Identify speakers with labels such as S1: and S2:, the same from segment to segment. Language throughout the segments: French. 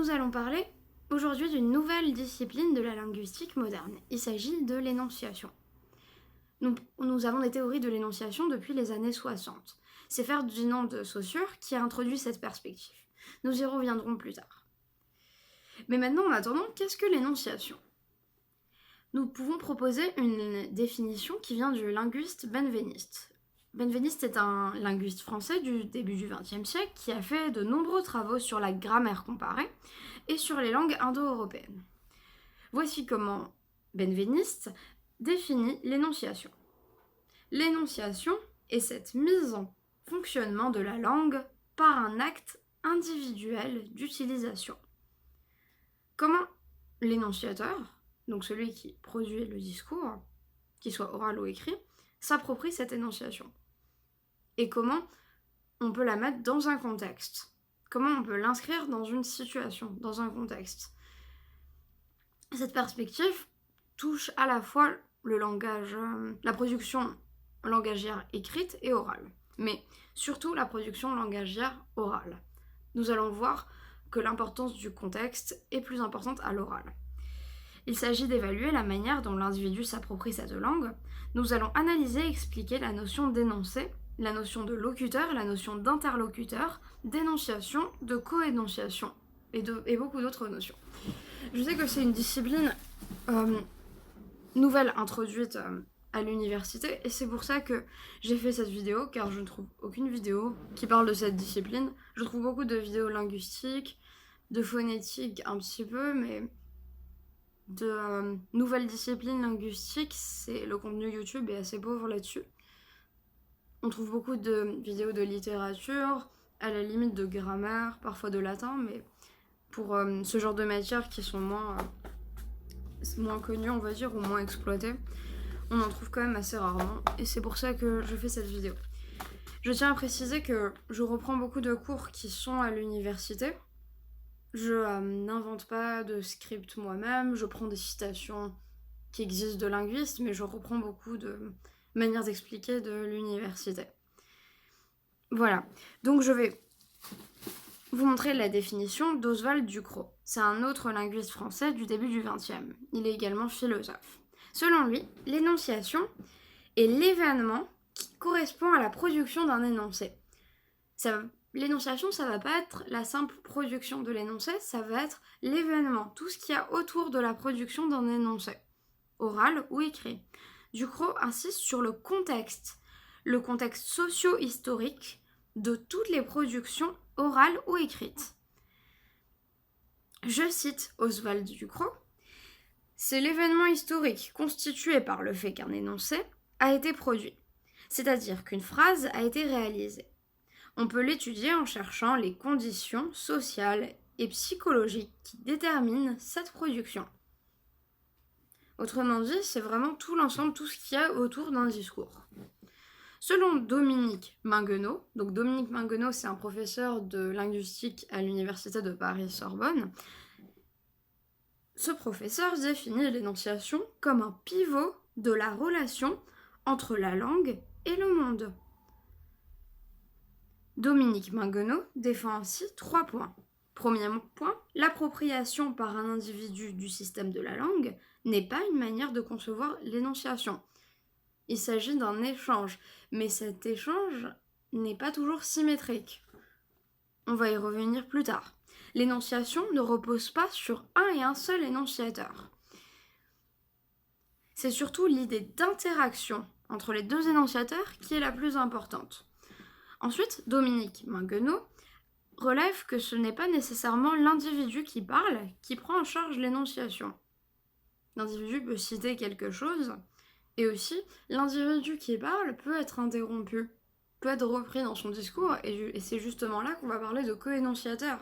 S1: Nous allons parler aujourd'hui d'une nouvelle discipline de la linguistique moderne. Il s'agit de l'énonciation. Nous avons des théories de l'énonciation depuis les années 60. C'est Ferdinand de Saussure qui a introduit cette perspective. Nous y reviendrons plus tard. Mais maintenant, en attendant, qu'est-ce que l'énonciation ? Nous pouvons proposer une définition qui vient du linguiste benveniste. Benveniste est un linguiste français du début du XXe siècle qui a fait de nombreux travaux sur la grammaire comparée et sur les langues indo-européennes. Voici comment benveniste définit l'énonciation. L'énonciation est cette mise en fonctionnement de la langue par un acte individuel d'utilisation. Comment l'énonciateur, donc celui qui produit le discours, qu'il soit oral ou écrit, s'approprie cette énonciation. Et comment on peut la mettre dans un contexte. Comment on peut l'inscrire dans une situation, dans un contexte. Cette perspective touche à la fois le langage, la production langagière écrite et orale, mais surtout la production langagière orale. Nous allons voir que l'importance du contexte est plus importante à l'oral. Il s'agit d'évaluer la manière dont l'individu s'approprie cette langue. Nous allons analyser et expliquer la notion d'énoncé, la notion de locuteur, la notion d'interlocuteur, d'énonciation, de coénonciation et beaucoup d'autres notions. Je sais que c'est une discipline nouvelle introduite à l'université et c'est pour ça que j'ai fait cette vidéo, car je ne trouve aucune vidéo qui parle de cette discipline. Je trouve beaucoup de vidéos linguistiques, de phonétique un petit peu, mais de nouvelles disciplines linguistiques, le contenu YouTube est assez pauvre là-dessus. On trouve beaucoup de vidéos de littérature, à la limite de grammaire, parfois de latin, mais pour ce genre de matières qui sont moins connues, on va dire, ou moins exploitées, on en trouve quand même assez rarement, et c'est pour ça que je fais cette vidéo. Je tiens à préciser que je reprends beaucoup de cours qui sont à l'université. Je n'invente pas de script moi-même, je prends des citations qui existent de linguistes, mais je reprends beaucoup de manières d'expliquer de l'université. Voilà, donc je vais vous montrer la définition d'Oswald Ducrot. C'est un autre linguiste français du début du XXe. Il est également philosophe. Selon lui, l'énonciation est l'événement qui correspond à la production d'un énoncé. L'énonciation, ça va pas être la simple production de l'énoncé, ça va être l'événement, tout ce qu'il y a autour de la production d'un énoncé, oral ou écrit. Ducrot insiste sur le contexte socio-historique de toutes les productions orales ou écrites. Je cite Oswald Ducrot, « C'est l'événement historique constitué par le fait qu'un énoncé a été produit, c'est-à-dire qu'une phrase a été réalisée. On peut l'étudier en cherchant les conditions sociales et psychologiques qui déterminent cette production. » Autrement dit, c'est vraiment tout l'ensemble, tout ce qu'il y a autour d'un discours. Selon Dominique Minguenot, donc Dominique Minguenot, c'est un professeur de linguistique à l'université de Paris-Sorbonne, ce professeur définit l'énonciation comme un pivot de la relation entre la langue et le monde. Dominique Minguenot défend ainsi 3 points. Premier point, l'appropriation par un individu du système de la langue n'est pas une manière de concevoir l'énonciation. Il s'agit d'un échange, mais cet échange n'est pas toujours symétrique. On va y revenir plus tard. L'énonciation ne repose pas sur un et un seul énonciateur. C'est surtout l'idée d'interaction entre les deux énonciateurs qui est la plus importante. Ensuite, Dominique Minguenot relève que ce n'est pas nécessairement l'individu qui parle qui prend en charge l'énonciation. L'individu peut citer quelque chose, et aussi l'individu qui parle peut être interrompu, peut être repris dans son discours, et c'est justement là qu'on va parler de coénonciateur.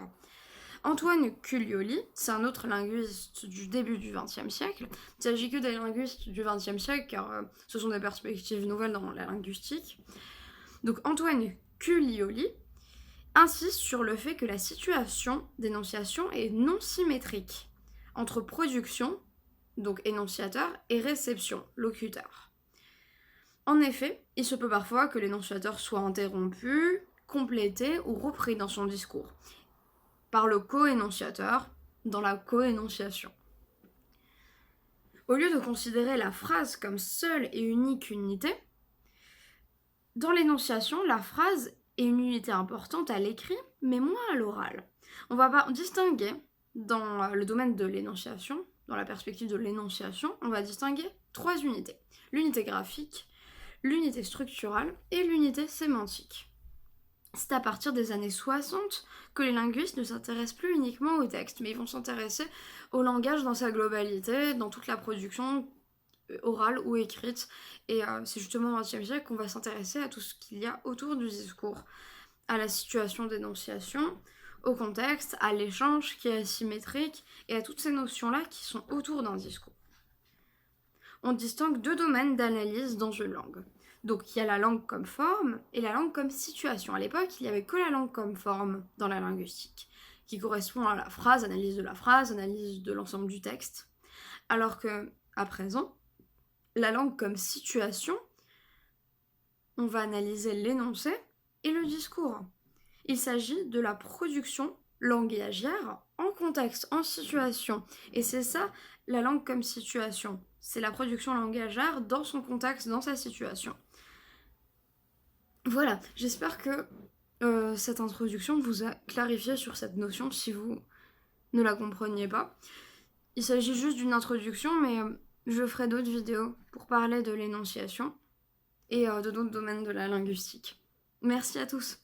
S1: Antoine Cuglioli, c'est un autre linguiste du début du XXe siècle. Il ne s'agit que des linguistes du XXe siècle, car ce sont des perspectives nouvelles dans la linguistique. Donc Antoine Cuglioli insiste sur le fait que la situation d'énonciation est non symétrique entre production, donc énonciateur, et réception, locuteur. En effet, il se peut parfois que l'énonciateur soit interrompu, complété ou repris dans son discours. par le co-énonciateur dans la co-énonciation. Au lieu de considérer la phrase comme seule et unique unité, dans l'énonciation, la phrase est une unité importante à l'écrit, mais moins à l'oral. On va distinguer dans le domaine de l'énonciation, dans la perspective de l'énonciation, on va distinguer 3 unités. L'unité graphique, l'unité structurale et l'unité sémantique. C'est à partir des années 60 que les linguistes ne s'intéressent plus uniquement au texte, mais ils vont s'intéresser au langage dans sa globalité, dans toute la production orale ou écrite. Et c'est justement au XXe siècle qu'on va s'intéresser à tout ce qu'il y a autour du discours, à la situation d'énonciation, au contexte, à l'échange qui est asymétrique et à toutes ces notions-là qui sont autour d'un discours. On distingue 2 domaines d'analyse dans une langue. Donc il y a la langue comme forme et la langue comme situation. À l'époque, il n'y avait que la langue comme forme dans la linguistique, qui correspond à la phrase, analyse de l'ensemble du texte. Alors que, à présent, la langue comme situation, on va analyser l'énoncé et le discours. Il s'agit de la production langagière en contexte, en situation. Et c'est ça, la langue comme situation. C'est la production langagière dans son contexte, dans sa situation. Voilà, j'espère que cette introduction vous a clarifié sur cette notion si vous ne la compreniez pas. Il s'agit juste d'une introduction, mais je ferai d'autres vidéos pour parler de l'énonciation et de d'autres domaines de la linguistique. Merci à tous.